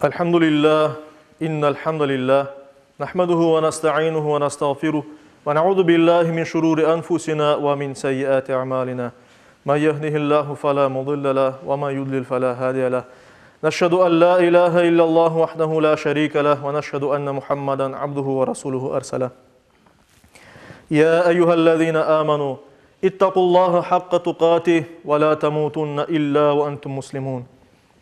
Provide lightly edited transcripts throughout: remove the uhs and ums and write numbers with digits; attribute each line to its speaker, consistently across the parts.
Speaker 1: Elhamdülillah, innel hamdülillah, nahmaduhu ve nesta'inuhu ve nestağfiruh ve na'udhu billahi min şururi enfusina ve min seyyiati a'malina. Men yehdihillahu fela mudille leh ve men yudlil fela hadiye leh. Neşhedü en la ilahe illallah vahdehu la şerike leh ve neşhedü enne Muhammeden abduhu ve rasuluhu ersele. Ya eyyühellezine amenu ittaqullaha hakka tuqatih ve la temutunne illa ve entum muslimun.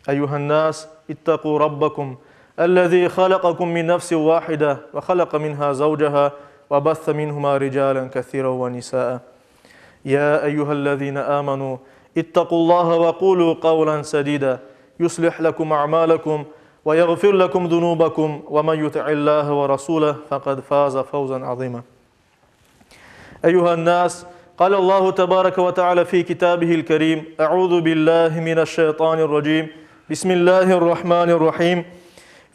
Speaker 1: Eyyühennas ittaqu rabbakum الذي خلقكم من نفس واحدة وخلق منها زوجها وبث منهما رجالا كثيرا ونساء يا أيها الذين آمنوا اتقوا الله وقولوا قولا سديدا يصلح لكم أعمالكم ويغفر لكم ذنوبكم ومن يطع الله ورسوله فقد فاز فوزا عظيما أيها الناس قال الله تبارك وتعالى في كتابه الكريم أعوذ بالله من الشيطان الرجيم بسم الله الرحمن الرحيم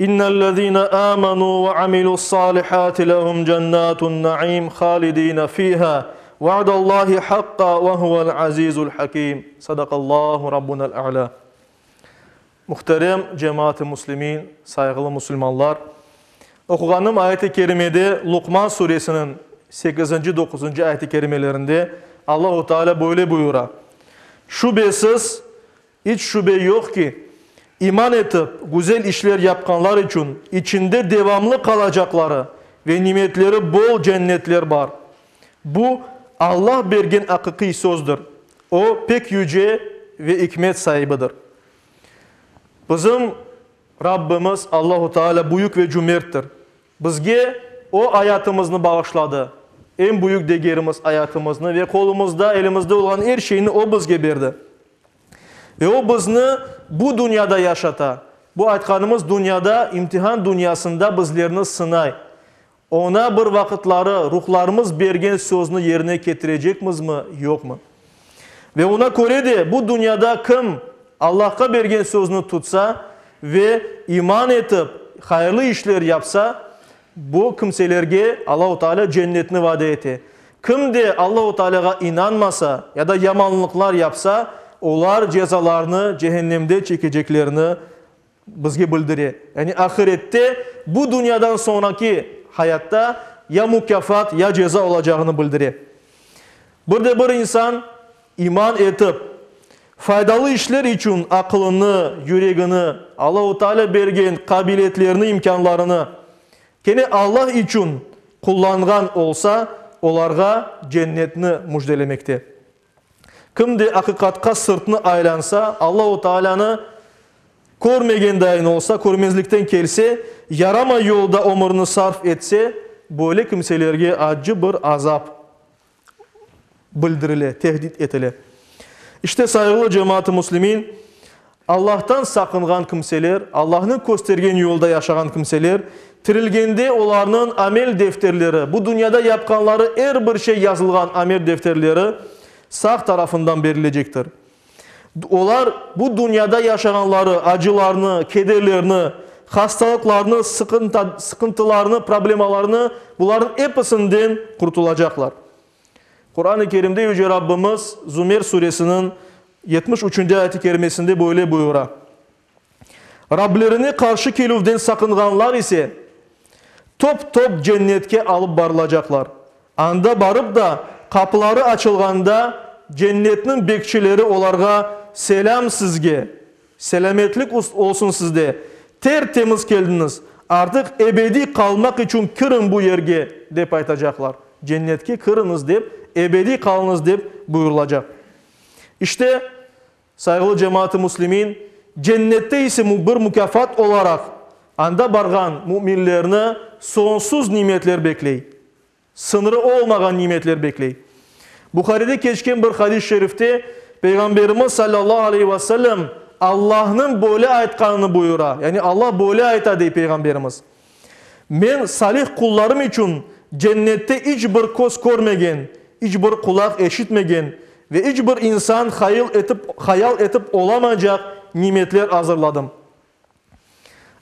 Speaker 1: إن الذين آمنوا وعملوا الصالحات لهم جنات النعيم خالدين فيها وعد الله حقا وهو العزيز الحكيم صدق الله ربنا الأعلى. Muhterem cemaat-i Müslümin, saygılı Müslümanlar, okuğanım ayet-i kerimede Luqman suresinin 8. 9. ayet-i kerimelerinde Allah-u Teala böyle buyuruyor. Şüphesiz, hiç şüphe yok ki İman etip güzel işler yapkanlar için içinde devamlı kalacakları ve nimetleri bol cennetler var. Bu Allah bergen hakiki sözdür. O pek yüce ve hikmet sahibidir. Bizim Rabbimiz Allah-u Teala büyük ve cömerttir. Bizge o hayatımızı bağışladı. En büyük değerimiz hayatımızı ve kolumuzda, elimizde olan her şeyini o bizge verdi. Ve o bizni bu dünyada yaşata. Bu aytkanımız dünyada, imtihan dünyasında bizlerini sınay. Ona bir vakitleri ruhlarımız bergen sözünü yerine getirecekmiz mi, yok mu? Ve ona göre de bu dünyada kim Allah'a bergen sözünü tutsa ve iman etip hayırlı işler yapsa, bu kimselerge Allah-u Teala cennetini vaade etti. Kim de Allah-u Teala'ya inanmasa ya da yamanlıklar yapsa, onlar cezalarını cehennemde çekeceklerini bizge bildiriyor. Yani ahirette bu dünyadan sonraki hayatta ya mükafat ya ceza olacağını bildiriyor. Burada bir insan iman etip faydalı işler için aklını, yüreğini, Allah-u Teala bergen kabiliyetlerini, imkanlarını gene Allah için kullangan olsa onlara cennetini müjdelemekte. Kim de hakikatka sırtını aylansa, Allah-u Teala'nı görmegen dayin olsa, görmezlikten gelse, yarama yolda ömrünü sarf etse, böyle kimselerge acı bir azap bildirile, tehdit etile. İşte saygılı cemaat-i Müslümin, Allah'tan sakıngan kimseler, Allah'ın göstergen yolda yaşayan kimseler, tirilgende onların amel defterleri, bu dünyada yapkanları her bir şey yazılgan amel defterleri, sağ tarafından verilecektir. Onlar bu dünyada yaşayanları, acılarını, kederlerini, hastalıklarını, sıkıntılarını, problemalarını bunların hepsinden kurtulacaklar. Kur'an-ı Kerim'de Yüce Rabbimiz Zümer suresinin 73. ayet-i kerimesinde böyle buyuruyor. Rablerini karşı keluvden sakınganlar ise top top cennetke alıp barılacaklar. Anda barıp da kapıları açılganda cennetin bekçileri onlarga selam sizge, selametlik olsun sizde, tertemiz geldiniz, artık ebedi kalmak için kırın bu yerge deyip aytacaklar. Cennetke kırınız deyip, ebedi kalınız deyip buyurulacak. İşte saygılı cemaat-i Müslümin, cennette ise bir mükafat olarak anda bargan müminlerine sonsuz nimetler bekley. Sınırı olmayan nimetler bekley. Bukhari'de geçken bir hadis-i şerifte Peygamberimiz sallallahu aleyhi ve sellem Allah'ın böyle aytkanını buyura. Yani Allah böyle ayta dey Peygamberimiz. Men salih kullarım için cennette hiç bir göz görmegen, hiç bir kulak eşitmegen ve hiç bir insan hayal etip olamayacak nimetler hazırladım.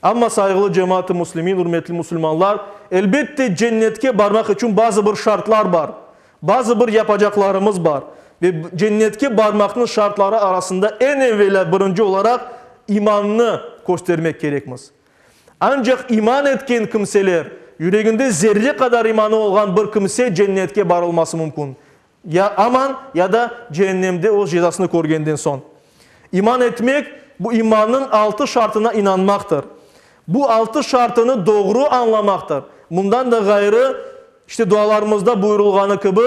Speaker 1: Ama saygılı cemaat-i Müslümin, hürmetli Müslümanlar, elbette cennetke barmak için bazı bir şartlar var. Bazı bir yapacaklarımız var. Ve cennetke barmakın şartları arasında en evvela birinci olarak imanını göstermek gerekmez. Ancak iman etken kimseler, yüreğinde zerre kadar imanı olan bir kimse cennetke barılması mümkün. Ya aman ya da cehennemde o cezasını görgenden son. İman etmek bu imanın 6 şartına inanmaktır. Bu 6 şartını doğru anlamaktır. Bundan da gayrı işte dualarımızda buyurulganı gibi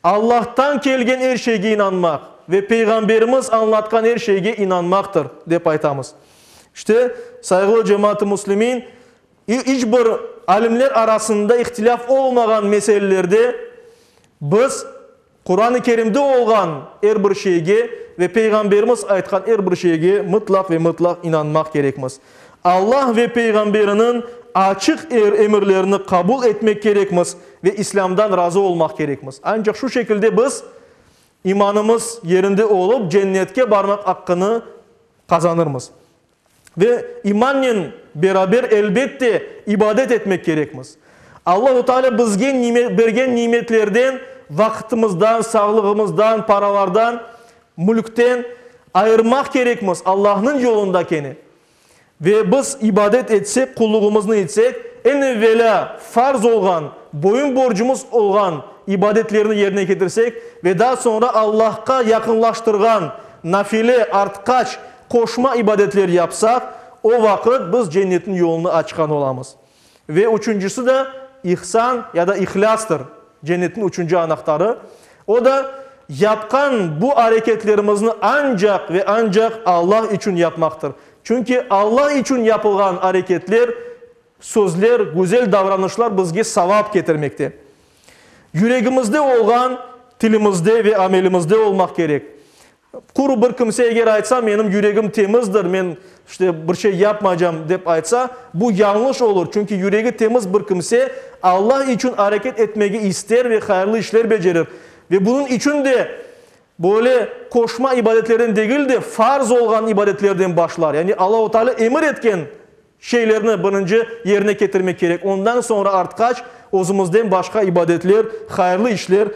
Speaker 1: Allah'tan kelgen her şeye inanmak ve Peygamberimiz anlatkan her şeye inanmaktır dep aytamız. İşte saygılı cemaat-i muslimin hiçbir alimler arasında ihtilaf olmayan meselelerde biz Kur'an-ı Kerim'de olan her bir şeye ve Peygamberimiz aytkan her bir şeye mutlak ve mutlak inanmak gerekmez. Allah ve Peygamberinin açık emirlerini kabul etmek gerekmez ve İslam'dan razı olmak gerekmez. Ancak şu şekilde biz imanımız yerinde olup cennetke varmak hakkını kazanırız. Ve imanla beraber elbette ibadet etmek gerekmez. Allah-u Teala bizge bergen nimetlerden, vaktimizden, sağlığımızdan, paralardan, mülkten ayırmak gerekmez Allah'ın yolundakini. Ve biz ibadet etsek, kulluğumuzu etsek, en evvela farz olan, boyun borcumuz olan ibadetlerini yerine getirsek ve daha sonra Allah'a yakınlaştırgan, nafile, artkaç, koşma ibadetleri yapsak, o vakit biz cennetin yolunu açkan olamız. Ve üçüncüsü de ihsan ya da ihlastır. Cennetin üçüncü anahtarı. O da yapkan bu hareketlerimizi ancak ve ancak Allah için yapmaktır. Çünkü Allah için yapılan hareketler, sözler, güzel davranışlar bizge savap getirmekte. Yüreğimizde olan, dilimizde ve amelimizde olmak gerek. Kuru bir kimse eğer aytsa benim yüreğim temizdir, ben işte bir şey yapmayacağım deyip aytsa bu yanlış olur. Çünkü yüreği temiz bir kimse Allah için hareket etmeyi ister ve hayırlı işler becerir. Ve bunun için de böyle koşma ibadetlerinden değil de farz olan ibadetlerden başlar. Yani Allah-u Teala emir etken şeylerini birinci yerine getirmek gerek. Ondan sonra artkaç özümüzden başka ibadetler, hayırlı işler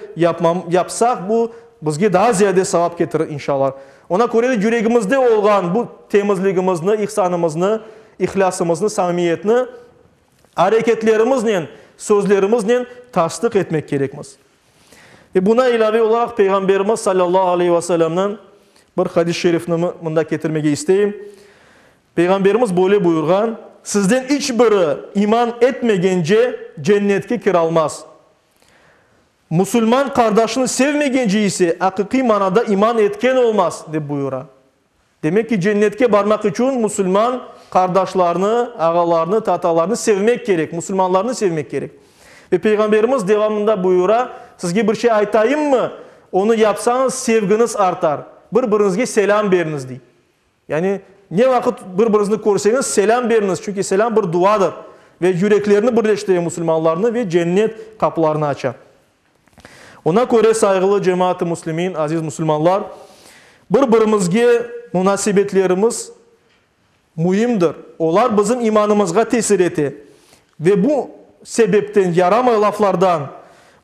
Speaker 1: yapsak bu bizge daha ziyade sevap getirir inşallah. Ona göre de yüreğimizde olan bu temizliğimizni, ihsanımızını, ihlasımızını, samimiyetini hareketlerimizle, sözlerimizle tasdik etmek gerekmez. Ve buna ilave olarak Peygamberimiz sallallahu aleyhi ve sellem'den bir hadis-i şerifini bunda getirmek isteyeyim. Peygamberimiz böyle buyurgan, sizden hiçbiri iman etmegence cennetke kiralmaz. Müslüman kardeşini sevmegence ise hakiki manada iman etken olmaz de buyura. Demek ki cennetke varmak için Müslüman kardeşlerini, ağalarını, tatalarını sevmek gerek. Müslümanlarını sevmek gerek. Ve Peygamberimiz devamında buyura, sizge bir şey aytayım mı? Onu yapsanız sevginiz artar. Birbirinizge selam veriniz diye. Yani ne vakit birbirinizi korseniz selam veriniz. Çünkü selam bir duadır. Ve yüreklerini birleştirir Müslümanlarını ve cennet kapılarını açar. Ona göre saygılı cemaat-i muslimin, aziz Müslümanlar, birbirimizge münasebetlerimiz mühimdir. Onlar bizim imanımızga tesir etti. Ve bu sebepten, yarama laflardan,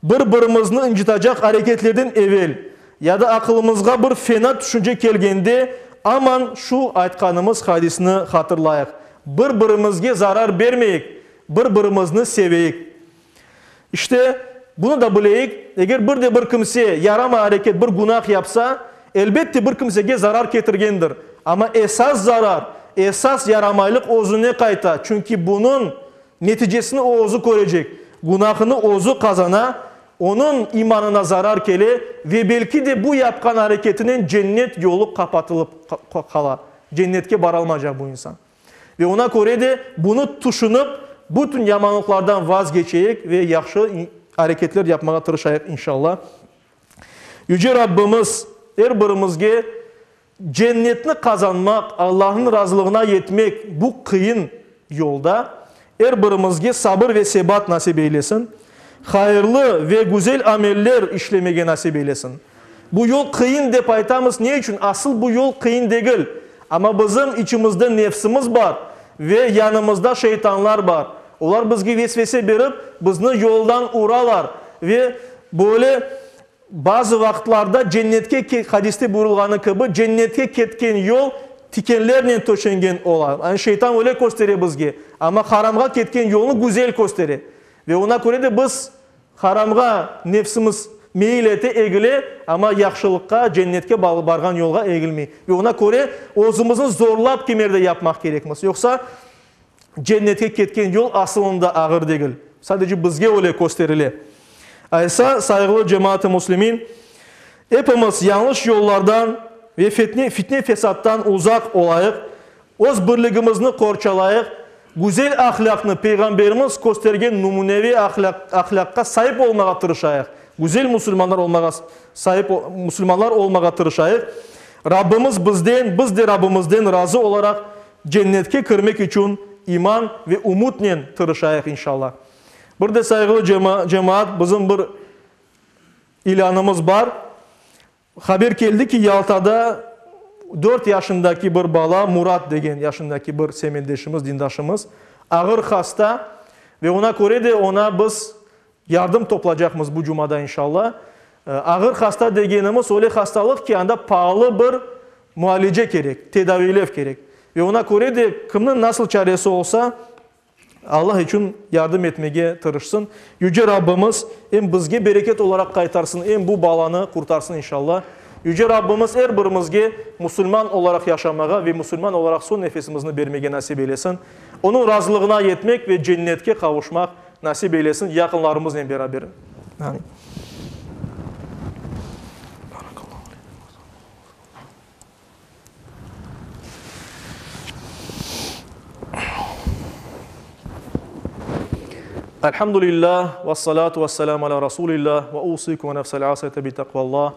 Speaker 1: birbirimizni incitacak hareketlerden evvel ya da aklımızga bir fena düşünce kelgende aman şu aytkanımız hadisini hatırlayık. Birbirimizge zarar vermeyik, birbirimizni seveyik. İşte bunu da bileyik. Eğer bir kimse yarama hareket, bir günah yapsa elbette bir kimsege zarar getirgendir. Ama esas zarar, esas yaramaylık özüne kayta. Çünkü bunun neticesini o özü görecek. Günahını özü kazana, onun imanına zarar kele ve belki de bu yapkan hareketinin cennet yolu kapatılıp kala. Cennetke baralmayacak bu insan. Ve ona göre de bunu tuşunup bütün yamanlıklardan vazgeçeyik ve yaxşı hareketler yapmaya tırışayıq inşallah. Yüce Rabbimiz her birimizge cennetini kazanmak, Allah'ın razılığına yetmek bu kıyın yolda her birimizge sabır ve sebat nasip eylesin. Hayırlı ve güzel ameller işlemeye nasip eylesin. Bu yol kıyın dep aytamız ne için? Asıl bu yol kıyın değil. Ama bizim içimizde nefsimiz var ve yanımızda şeytanlar var. Onlar bizge vesvese verip bizni yoldan uğralar ve böyle bazı vaktlarda cennetke hadiste buyurulganı gibi cennetke ketken yol tikenlerle töşengen olan. Yani şeytan öyle gösteriyor bizge. Ama haramga ketken yolunu güzel gösteriyor. Ve ona göre de biz haramga nefsimiz meylete egili ama yaxşılıkka, cennetke bargan yolga egilmeyi. Ve ona göre özümüzü zorlap kemerde yapmak gerekmez. Yoksa cennetke ketken yol aslında ağır değil. Sadece bizge öyle gösterili. Aysa saygılı cemaat-i muslimin, hepimiz yanlış yollardan ve fitne fesattan uzak olayık, öz birligimizni korçalayık, güzel ahlakını Peygamberimiz göstergen numunevi ahlakka sahip olmağa tırışayık. Güzel Müslümanlar olmağa tırışayık. Rabbimiz bizden, biz de Rabbimizden razı olarak cennetke kirmek için iman ve umutla tırışayık inşallah. Burada saygılı cemaat, bizim bir ilanımız var. Haber geldi ki Yalta'da 4 yaşındaki bir bala, Murat degen yaşındaki bir semendeşimiz, dindaşımız ağır hasta ve ona göre de ona biz yardım toplayacağımız bu cumada inşallah. Ağır hasta degenimiz öyle hastalık ki anda pahalı bir muhalece gerek, tedavilev gerek. Ve ona göre de kimin nasıl çaresi olsa Allah için yardım etmeye tırışsın. Yüce Rabbimiz hem bizge bereket olarak kaytarsın, hem bu balanı kurtarsın inşallah. Yüce Rabbimiz her birimizge Müslüman olarak yaşamağa ve Müslüman olarak son nefesimizni vermeye nasip eylesin. Onun razılığına yetmek ve cennetke kavuşmak nasip eylesin yakınlarımızla beraber. Amin. Elhamdülillah ve salatu ve selamu ala Resulillah ve usikum ve nefsel asete bi takvallah.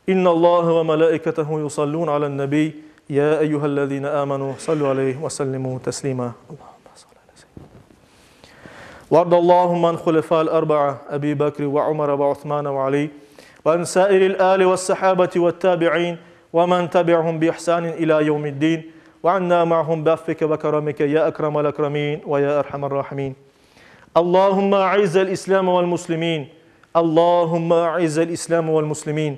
Speaker 1: İnna Allah ve melaiketehu yusallun alen nebi. Ya eyyühellezine amenu sallu aleyhi ve sellimu teslima. وارض اللهم عن خلفاء الأربعة أبي بكر وعمر وعثمان وعلي وعن سائر الآل والصحابة والتابعين ومن تبعهم بإحسان إلى يوم الدين وعنا معهم بعفوك وكرمك يا أكرم الأكرمين ويا أرحم الراحمين. اللهم أعز الإسلام والمسلمين. اللهم أعز الإسلام والمسلمين.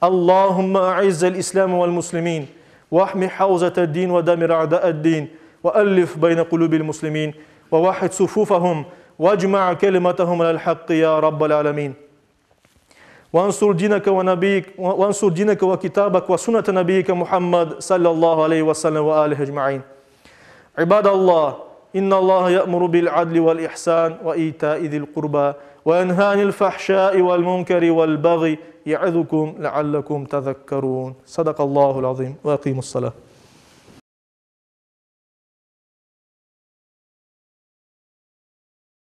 Speaker 1: اللهم أعز الإسلام والمسلمين واحمي حوزة الدين ودمر أعداء الدين وألف بين قلوب المسلمين ووحد صفوفهم واجمع كلمتهم على الحق يا رب العالمين. وانصر دينك وكتابك وسنة نبيك محمد صلى الله عليه وسلم وآله أجمعين. عباد الله، إن الله يأمر بالعدل والإحسان وإيتاء ذي القربى وينهى عن الفحشاء والمنكر والبغي يعظكم لعلكم تذكرون. صدق الله العظيم وأقيموا الصلاة.